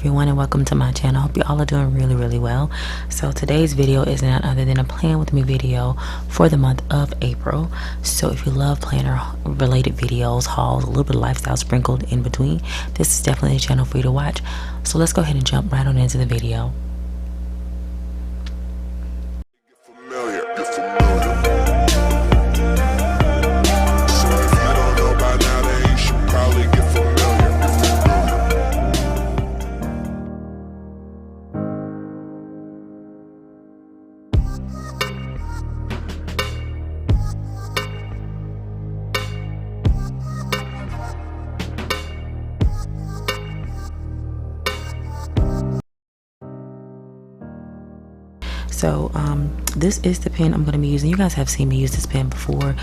everyone, and welcome to my channel. I hope you all are doing really well. So today's video is none other than a plan with me video for the month of April. So if you love planner related videos, hauls, a little bit of lifestyle sprinkled in between, this is definitely a channel for you to watch. So let's go ahead and jump right on into the video. So this is the pen I'm going to be using. You guys have seen me use this pen before.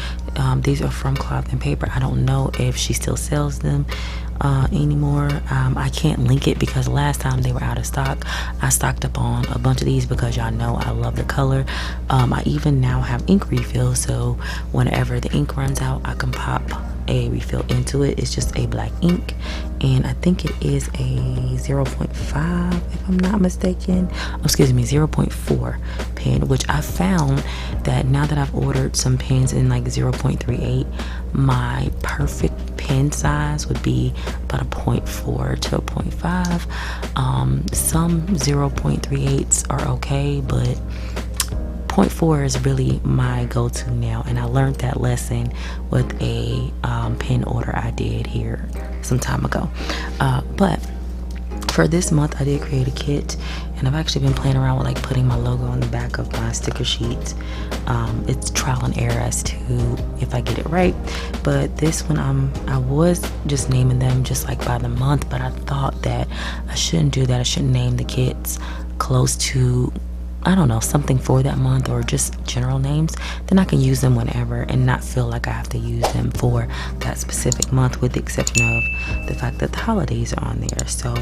These are from Cloth and Paper. I don't know if she still sells them anymore. I can't link it because last time they were out of stock. I stocked up on a bunch of these because y'all know I love the color. I even now have ink refills, so whenever the ink runs out, I can pop a refill into it. It's just a black ink, and I think it is a 0.5 if I'm not mistaken. Oh, excuse me, 0.4 pen, which I found that now that I've ordered some pens in like 0.38, my perfect pen size would be about a 0.4 to a 0.5. Some 0.38s are okay, but 0.4 is really my go-to now, and I learned that lesson with a pen order I did here some time ago. But for this month I did create a kit, and I've actually been playing around with like putting my logo on the back of my sticker sheets. It's trial and error as to if I get it right, but this one I was just naming them just like by the month, but I thought that I shouldn't do that. I shouldn't name the kits close to, I don't know, something for that month or just general names. Then I can use them whenever and not feel like I have to use them for that specific month, with the exception of the fact that the holidays are on there. So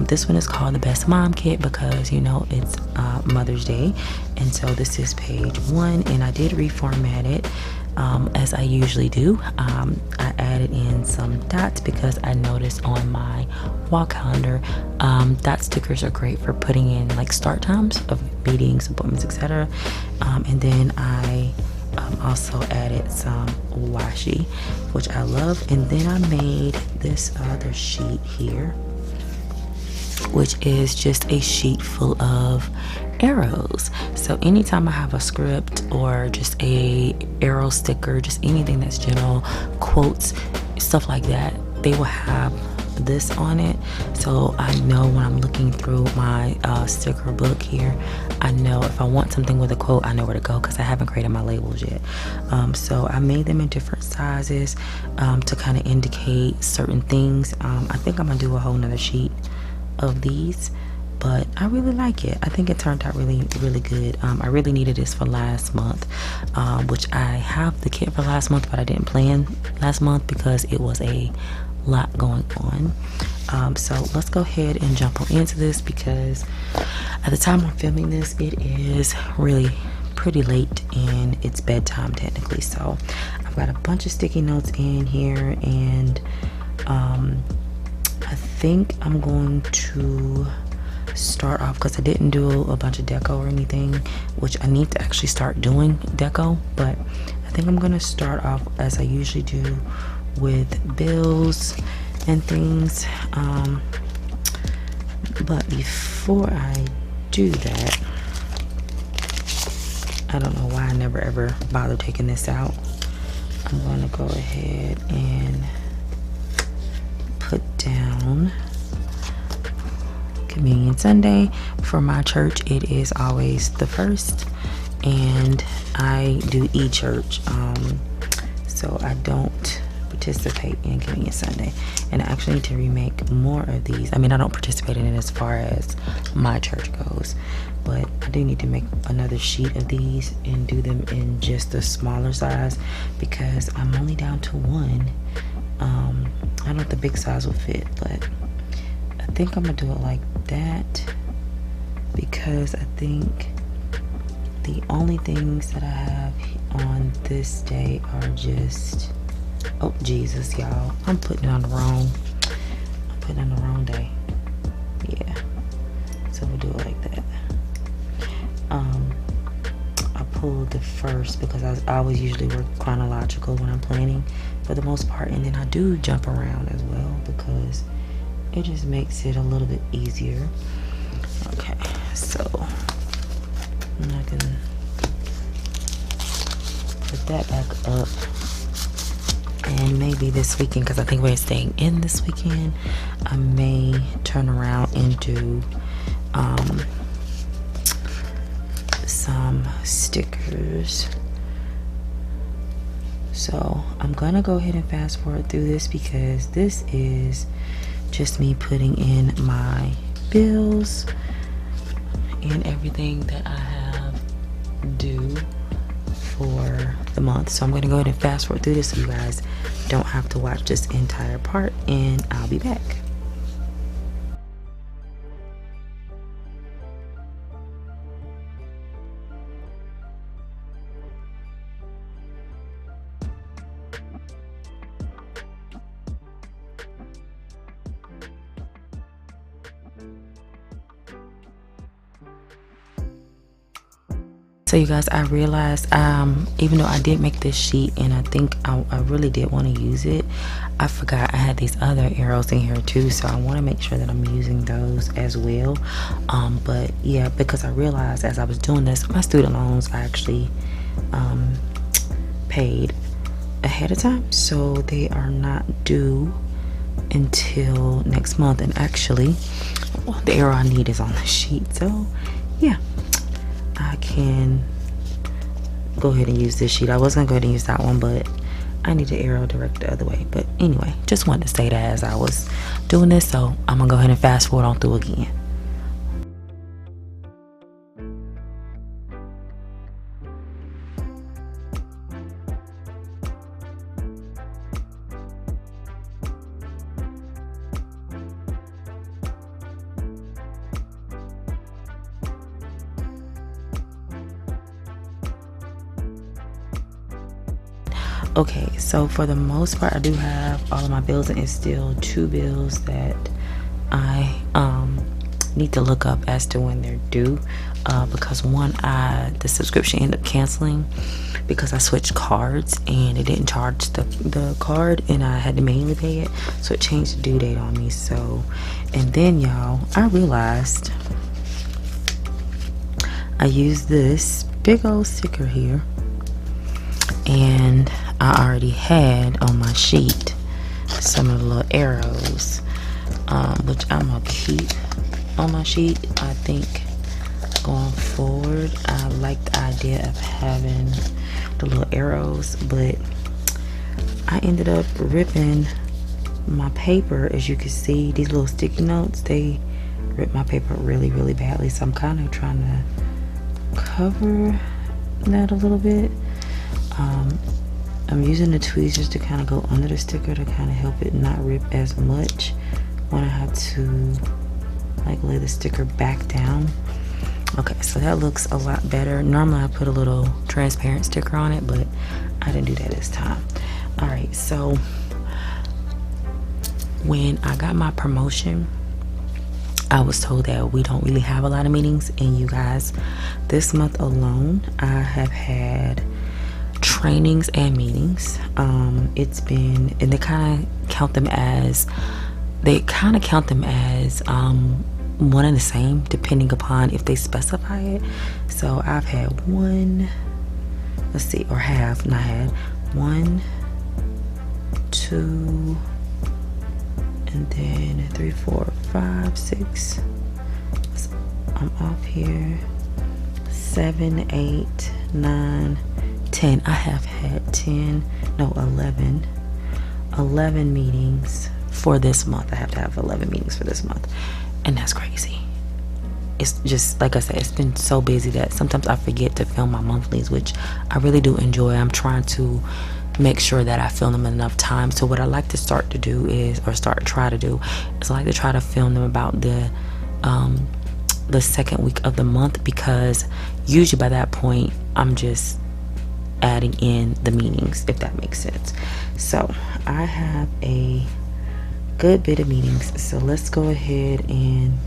this one is called the Best Mom Kit because, you know, it's Mother's Day, and so this is page 1, and I did reformat it as I usually do. I added in some dots because I noticed on my wall calendar dot stickers are great for putting in like start times of meetings, appointments, etc. And then I also added some washi, which I love, and then I made this other sheet here, which is just a sheet full of arrows. So anytime I have a script or just a arrow sticker, just anything that's general, quotes, stuff like that, they will have this on it. So I know when I'm looking through my sticker book here, I know if I want something with a quote, I know where to go because I haven't created my labels yet. So I made them in different sizes to kind of indicate certain things. I think I'm gonna do a whole nother sheet of these, but I really like it. I think it turned out really good. I really needed this for last month, which I have the kit for last month, but I didn't plan last month because it was a lot going on. So let's go ahead and jump on into this because at the time I'm filming this, it is really pretty late and it's bedtime technically. So I've got a bunch of sticky notes in here, and I think I'm going to start off because I didn't do a bunch of deco or anything, which I need to actually start doing deco, but I think I'm going to start off as I usually do with bills and things. But before I do that, I don't know why I never ever bother taking this out. I'm going to go ahead and put down Communion Sunday. For my church, it is always the 1st, and I do e-church, so I don't participate in Communion Sunday, and I actually need to remake more of these. I mean, I don't participate in it as far as my church goes, but I do need to make another sheet of these and do them in just a smaller size because I'm only down to one. I don't know if the big size will fit, but I think I'm gonna do it like that because I think the only things that I have on this day are just, oh Jesus, y'all, I'm putting it on the wrong day. the first because I always usually work chronological when I'm planning for the most part, and then I do jump around as well because it just makes it a little bit easier. Okay, so I'm not gonna put that back up. And maybe this weekend, because I think we're staying in this weekend, I may turn around and do some stickers. So I'm gonna go ahead and fast forward through this because this is just me putting in my bills and everything that I have due for the month. So I'm going to go ahead and fast forward through this so you guys don't have to watch this entire part, and I'll be back. So you guys, I realized even though I did make this sheet and I think I really did want to use it, I forgot I had these other arrows in here too, so I want to make sure that I'm using those as well. But yeah, because I realized as I was doing this, my student loans I actually paid ahead of time, so they are not due until next month. And actually, well, the arrow I need is on the sheet, so yeah, I can go ahead and use this sheet. I was gonna go ahead and use that one, but I need the arrow direct the other way. But anyway, just wanted to say that as I was doing this, so I'm gonna go ahead and fast forward on through again. Okay, so for the most part, I do have all of my bills, and it's still 2 bills that I need to look up as to when they're due, because one, the subscription ended up canceling because I switched cards and it didn't charge the card, and I had to manually pay it, so it changed the due date on me. So, and then y'all, I realized I used this big old sticker here, and I already had on my sheet some of the little arrows, which I'm gonna keep on my sheet. I think going forward, I like the idea of having the little arrows, but I ended up ripping my paper. As you can see, these little sticky notes, they ripped my paper really, really badly, so I'm kind of trying to cover that a little bit. I'm using the tweezers to kind of go under the sticker to kind of help it not rip as much when I have to like lay the sticker back down. Okay, so that looks a lot better. Normally I put a little transparent sticker on it, but I didn't do that this time. All right, so when I got my promotion, I was told that we don't really have a lot of meetings, and you guys, this month alone I have had trainings and meetings. It's been, and they kind of count them as one and the same depending upon if they specify it. So I've had one, let's see, or have not had 1, 2, and then 3, 4, 5, 6. I'm off here. 7, 8, 9, 10. I have had 11 meetings for this month. I have to have 11 meetings for this month, and that's crazy. It's just, like I said, it's been so busy that sometimes I forget to film my monthlies, which I really do enjoy. I'm trying to make sure that I film them enough time. So what I like to try to do is I like to try to film them about the second week of the month, because usually by that point I'm just adding in the meetings, if that makes sense. So I have a good bit of meetings, so let's go ahead and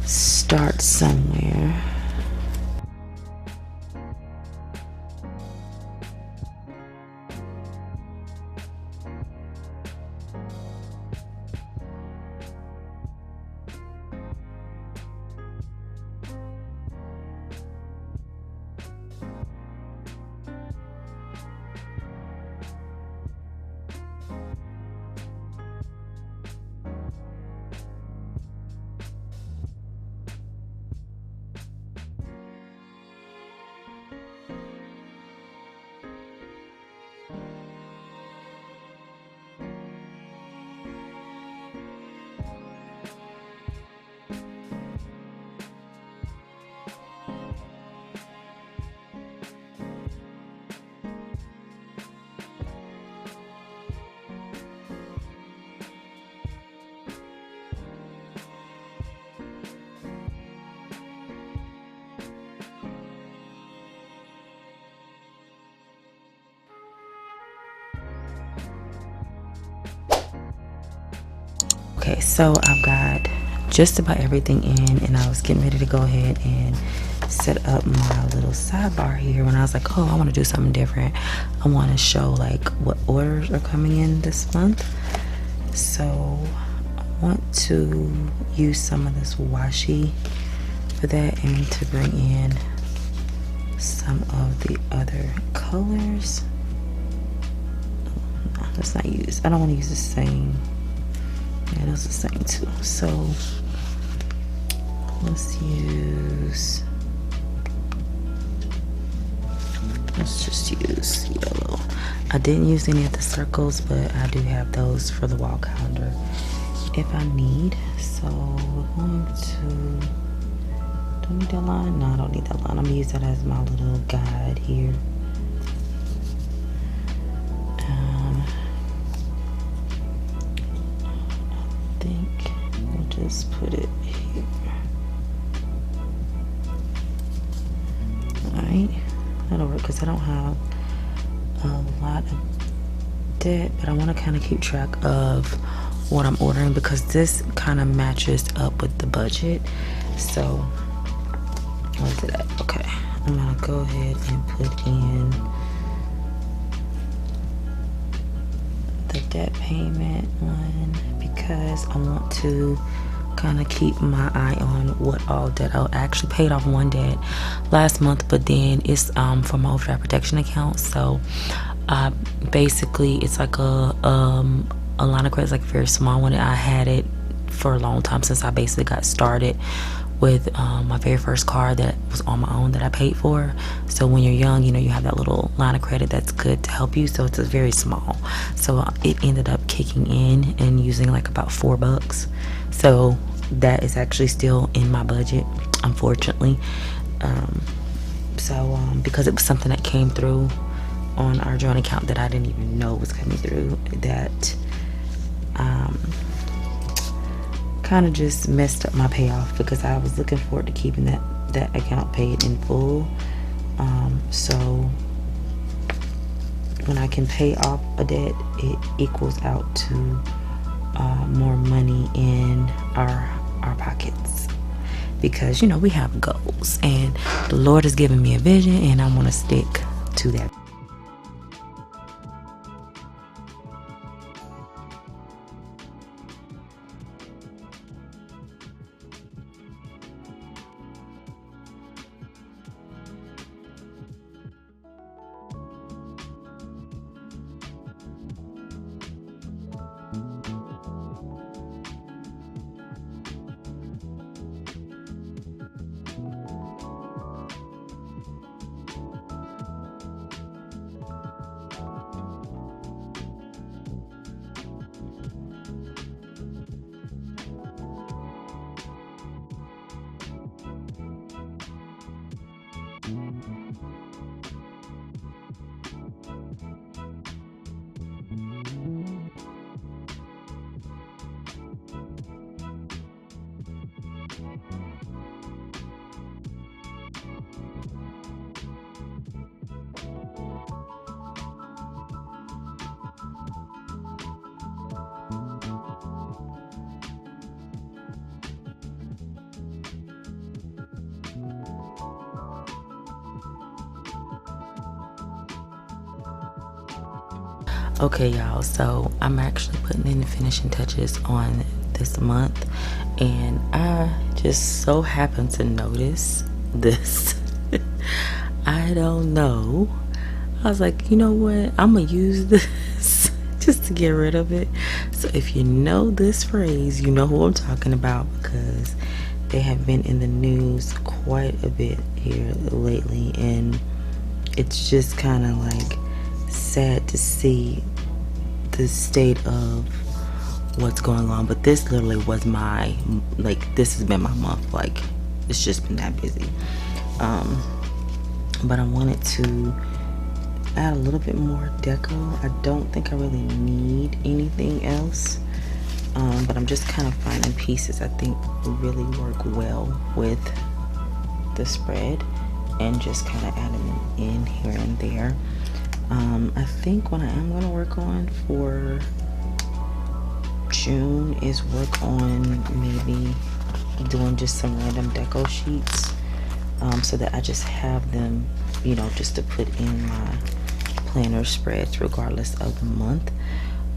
start somewhere. Okay, so I've got just about everything in, and I was getting ready to go ahead and set up my little sidebar here when I was like, oh, I want to do something different. I want to show like what orders are coming in this month. So I want to use some of this washi for that and to bring in some of the other colors. Let's not use, I don't want to use the same. Yeah, those are the same too. So let's just use yellow. I didn't use any of the circles, but I do have those for the wall calendar if I need. So we're going to, do I need that line? No, I don't need that line. I'm gonna use that as my little guide here. I think we'll just put it here. Alright, that'll work because I don't have a lot of debt, but I want to kind of keep track of what I'm ordering because this kind of matches up with the budget. So where's it at? Okay, I'm gonna go ahead and put in the debt payment one because I want to kind of keep my eye on what all debt. I actually paid off one debt last month, but then it's for my overdraft protection account. So basically it's like a line of credit, like a very small one. I had it for a long time since I basically got started with my very first car that was on my own that I paid for. So when you're young, you know, you have that little line of credit that's good to help you. So it's very small. So it ended up kicking in and using like about $4. So that is actually still in my budget, unfortunately. Because it was something that came through on our joint account that I didn't even know was coming through, that kind of just messed up my payoff because I was looking forward to keeping that account paid in full. So when I can pay off a debt, it equals out to more money in our pockets, because you know we have goals and the Lord has given me a vision and I want to stick to that. Okay, y'all, so I'm actually putting in the finishing touches on this month, and I just so happened to notice this. I don't know. I was like, you know what? I'm gonna use this just to get rid of it. So if you know this phrase, you know who I'm talking about, because they have been in the news quite a bit here lately, and it's just kind of like sad to see the state of what's going on. But this literally was my, like, this has been my month. Like, it's just been that busy. But I wanted to add a little bit more deco. I don't think I really need anything else, but I'm just kind of finding pieces I think really work well with the spread, and just kind of adding them in here and there. I think what I am going to work on for June is work on maybe doing just some random deco sheets, so that I just have them, you know, just to put in my planner spreads regardless of the month.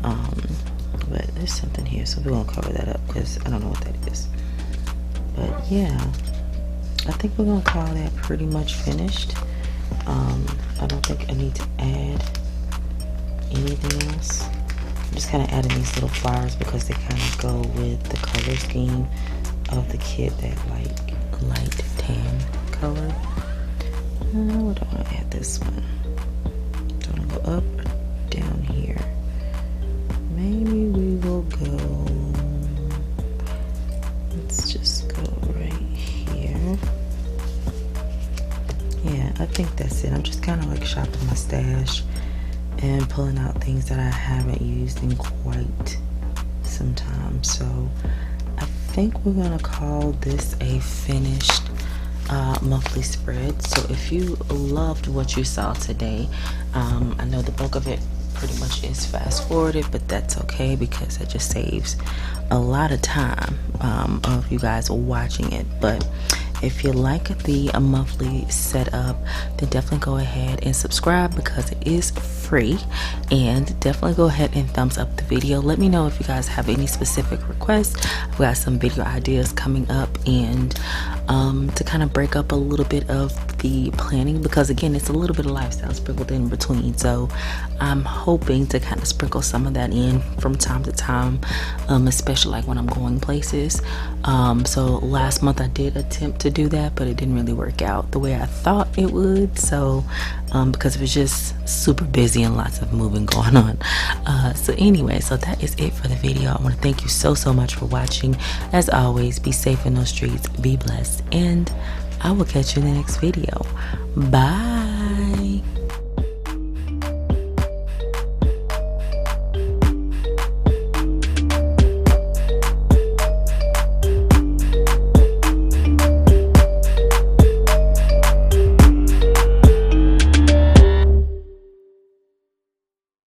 But there's something here, so we're gonna cover that up because I don't know what that is. But yeah, I think we're gonna call that pretty much finished. I don't think I need to add anything else. I'm just kind of adding these little flowers because they kind of go with the color scheme of the kit, that light tan color. What do I want to add this one? Do I want to go up or down here? Maybe we will go, let's just go right here. Yeah, I think that's it. I'm just kind of like shopping my stash and pulling out things that I haven't used in quite some time. So I think we're gonna call this a finished monthly spread. So if you loved what you saw today, I know the bulk of it pretty much is fast forwarded, but that's okay because it just saves a lot of time of you guys watching it. But if you like the monthly setup, then definitely go ahead and subscribe because it is free, and definitely go ahead and thumbs up the video. Let me know if you guys have any specific requests. I've got some video ideas coming up, and to kind of break up a little bit of the planning, because again, it's a little bit of lifestyle sprinkled in between. So I'm hoping to kind of sprinkle some of that in from time to time, especially like when I'm going places. So last month I did attempt to do that, but it didn't really work out the way I thought it would. So because it was just super busy and lots of moving going on. So anyway, so that is it for the video. I want to thank you so much for watching. As always, be safe in those streets, be blessed, and I will catch you in the next video. Bye.